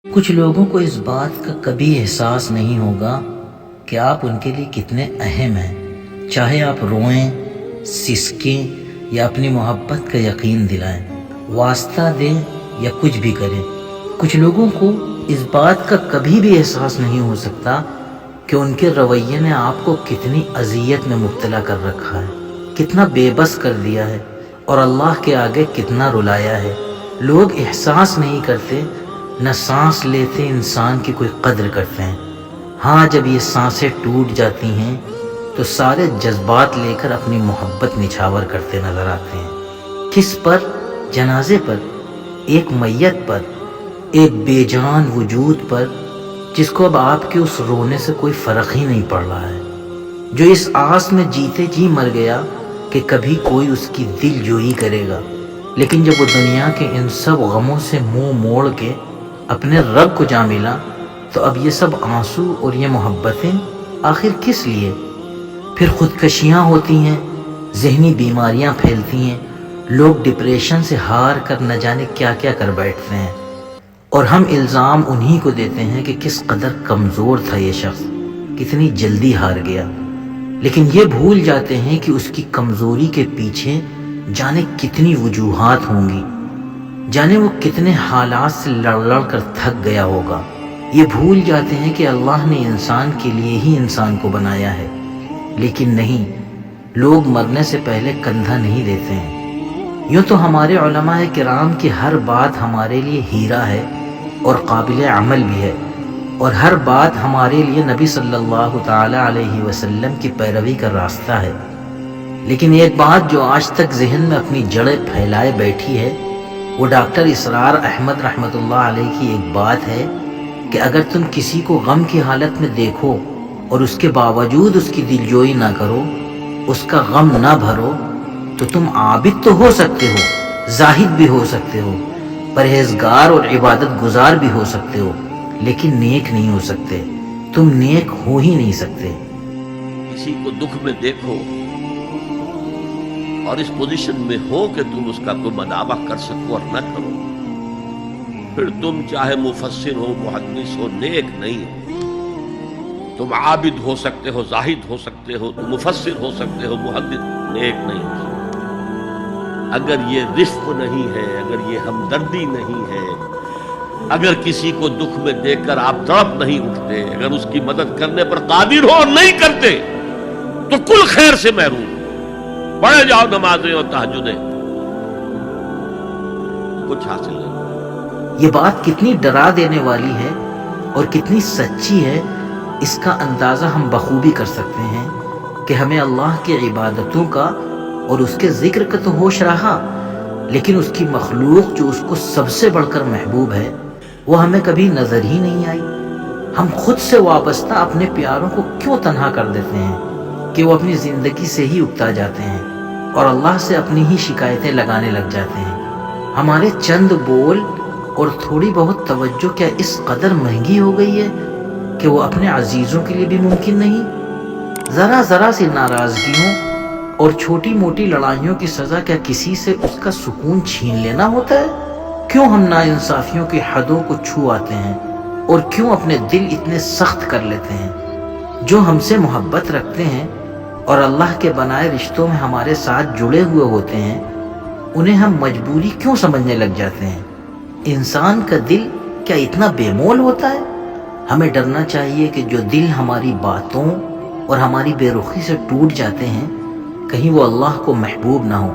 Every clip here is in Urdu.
کچھ لوگوں کو اس بات کا کبھی احساس نہیں ہوگا کہ آپ ان کے لیے کتنے اہم ہیں، چاہے آپ روئیں، سسکیں یا اپنی محبت کا یقین دلائیں، واسطہ دیں یا کچھ بھی کریں۔ کچھ لوگوں کو اس بات کا کبھی بھی احساس نہیں ہو سکتا کہ ان کے رویے نے آپ کو کتنی اذیت میں مبتلا کر رکھا ہے، کتنا بے بس کر دیا ہے اور اللہ کے آگے کتنا رلایا ہے۔ لوگ احساس نہیں کرتے، نہ سانس لیتے انسان کی کوئی قدر کرتے ہیں۔ ہاں، جب یہ سانسیں ٹوٹ جاتی ہیں تو سارے جذبات لے کر اپنی محبت نچھاور کرتے نظر آتے ہیں۔ کس پر؟ جنازے پر، ایک میت پر، ایک بے جان وجود پر، جس کو اب آپ کے اس رونے سے کوئی فرق ہی نہیں پڑ رہا ہے، جو اس آس میں جیتے جی مر گیا کہ کبھی کوئی اس کی دل جوئی کرے گا، لیکن جب وہ دنیا کے ان سب غموں سے منہ موڑ کے اپنے رب کو جا ملا تو اب یہ سب آنسو اور یہ محبتیں آخر کس لیے؟ پھر خودکشیاں ہوتی ہیں، ذہنی بیماریاں پھیلتی ہیں، لوگ ڈپریشن سے ہار کر نہ جانے کیا کیا کر بیٹھتے ہیں، اور ہم الزام انہی کو دیتے ہیں کہ کس قدر کمزور تھا یہ شخص، کتنی جلدی ہار گیا۔ لیکن یہ بھول جاتے ہیں کہ اس کی کمزوری کے پیچھے جانے کتنی وجوہات ہوں گی، جانے وہ کتنے حالات سے لڑ لڑ کر تھک گیا ہوگا۔ یہ بھول جاتے ہیں کہ اللہ نے انسان کے لیے ہی انسان کو بنایا ہے، لیکن نہیں، لوگ مرنے سے پہلے کندھا نہیں دیتے ہیں۔ یوں تو ہمارے علماء کرام کی ہر بات ہمارے لیے ہیرا ہے اور قابل عمل بھی ہے، اور ہر بات ہمارے لیے نبی صلی اللہ تعالی علیہ وسلم کی پیروی کا راستہ ہے۔ لیکن ایک بات جو آج تک ذہن میں اپنی جڑیں پھیلائے بیٹھی ہے، وہ ڈاکٹر اسرار احمد رحمۃ اللہ علیہ کی ایک بات ہے کہ اگر تم کسی کو غم کی حالت میں دیکھو اور اس کے باوجود اس کی دلجوئی نہ کرو، اس کا غم نہ بھرو، تو تم عابد تو ہو سکتے ہو، زاہد بھی ہو سکتے ہو، پرہیزگار اور عبادت گزار بھی ہو سکتے ہو، لیکن نیک نہیں ہو سکتے، تم نیک ہو ہی نہیں سکتے۔ کسی کو دکھ میں دیکھو اور اس پوزیشن میں ہو کہ تم اس کا کوئی مداوع کر سکو اور نہ کرو، پھر تم چاہے مفسر ہو، محدث ہو، نیک نہیں ہو۔ تم عابد ہو سکتے ہو، زاہد ہو سکتے ہو، تم مفسر ہو سکتے ہو، محدث، نیک نہیں ہو سکتے۔ اگر یہ رفق نہیں ہے، اگر یہ ہمدردی نہیں ہے، اگر کسی کو دکھ میں دیکھ کر آپ تڑپ نہیں اٹھتے، اگر اس کی مدد کرنے پر قادر ہو اور نہیں کرتے، تو کل خیر سے محروم۔ پڑھے جاؤ نمازیں اور تہجدیں، کچھ حاصل نہیں۔ یہ بات کتنی ڈرا دینے والی ہے اور کتنی سچی ہے، اس کا اندازہ ہم بخوبی کر سکتے ہیں کہ ہمیں اللہ کی عبادتوں کا اور اس کے ذکر کا تو ہوش رہا، لیکن اس کی مخلوق جو اس کو سب سے بڑھ کر محبوب ہے، وہ ہمیں کبھی نظر ہی نہیں آئی۔ ہم خود سے وابستہ اپنے پیاروں کو کیوں تنہا کر دیتے ہیں کہ وہ اپنی زندگی سے ہی اکتا جاتے ہیں اور اللہ سے اپنی ہی شکایتیں لگانے لگ جاتے ہیں۔ ہمارے چند بول اور تھوڑی بہت توجہ کیا اس قدر مہنگی ہو گئی ہے کہ وہ اپنے عزیزوں کے لیے بھی ممکن نہیں؟ ذرا ذرا سی ناراضگیوں اور چھوٹی موٹی لڑائیوں کی سزا کیا کسی سے اس کا سکون چھین لینا ہوتا ہے؟ کیوں ہم ناانصافیوں کی حدوں کو چھو آتے ہیں اور کیوں اپنے دل اتنے سخت کر لیتے ہیں؟ جو ہم سے محبت رکھتے ہیں اور اللہ کے بنائے رشتوں میں ہمارے ساتھ جڑے ہوئے ہوتے ہیں، انہیں ہم مجبوری کیوں سمجھنے لگ جاتے ہیں؟ انسان کا دل کیا اتنا بے مول ہوتا ہے؟ ہمیں ڈرنا چاہیے کہ جو دل ہماری باتوں اور ہماری بے رخی سے ٹوٹ جاتے ہیں، کہیں وہ اللہ کو محبوب نہ ہو،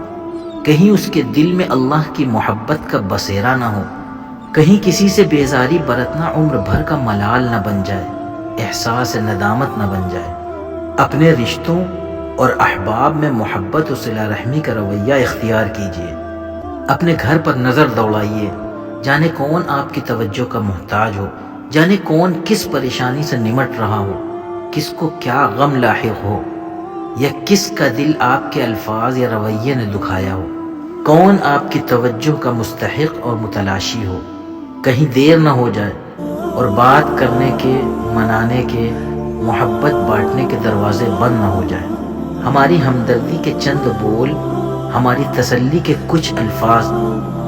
کہیں اس کے دل میں اللہ کی محبت کا بسیرا نہ ہو، کہیں کسی سے بیزاری برتنا عمر بھر کا ملال نہ بن جائے، احساس ندامت نہ بن جائے۔ اپنے رشتوں اور احباب میں محبت و صلہ رحمی کا رویہ اختیار کیجیے۔ اپنے گھر پر نظر دوڑائیے، جانے کون آپ کی توجہ کا محتاج ہو، جانے کون کس پریشانی سے نمٹ رہا ہو، کس کو کیا غم لاحق ہو، یا کس کا دل آپ کے الفاظ یا رویے نے دکھایا ہو، کون آپ کی توجہ کا مستحق اور متلاشی ہو۔ کہیں دیر نہ ہو جائے اور بات کرنے کے، منانے کے، محبت بانٹنے کے دروازے بند نہ ہو جائیں۔ ہماری ہمدردی کے چند بول، ہماری تسلی کے کچھ الفاظ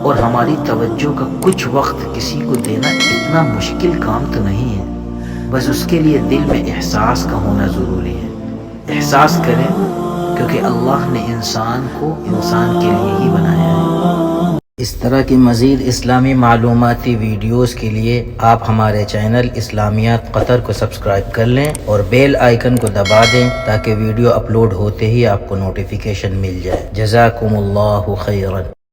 اور ہماری توجہ کا کچھ وقت کسی کو دینا اتنا مشکل کام تو نہیں ہے، بس اس کے لیے دل میں احساس کا ہونا ضروری ہے۔ احساس کریں کیونکہ اللہ نے انسان کو انسان کے لیے ہی بنایا ہے۔ اس طرح کی مزید اسلامی معلوماتی ویڈیوز کے لیے آپ ہمارے چینل اسلامیات قطر کو سبسکرائب کر لیں اور بیل آئیکن کو دبا دیں تاکہ ویڈیو اپلوڈ ہوتے ہی آپ کو نوٹیفیکیشن مل جائے۔ جزاکم اللہ خیرا۔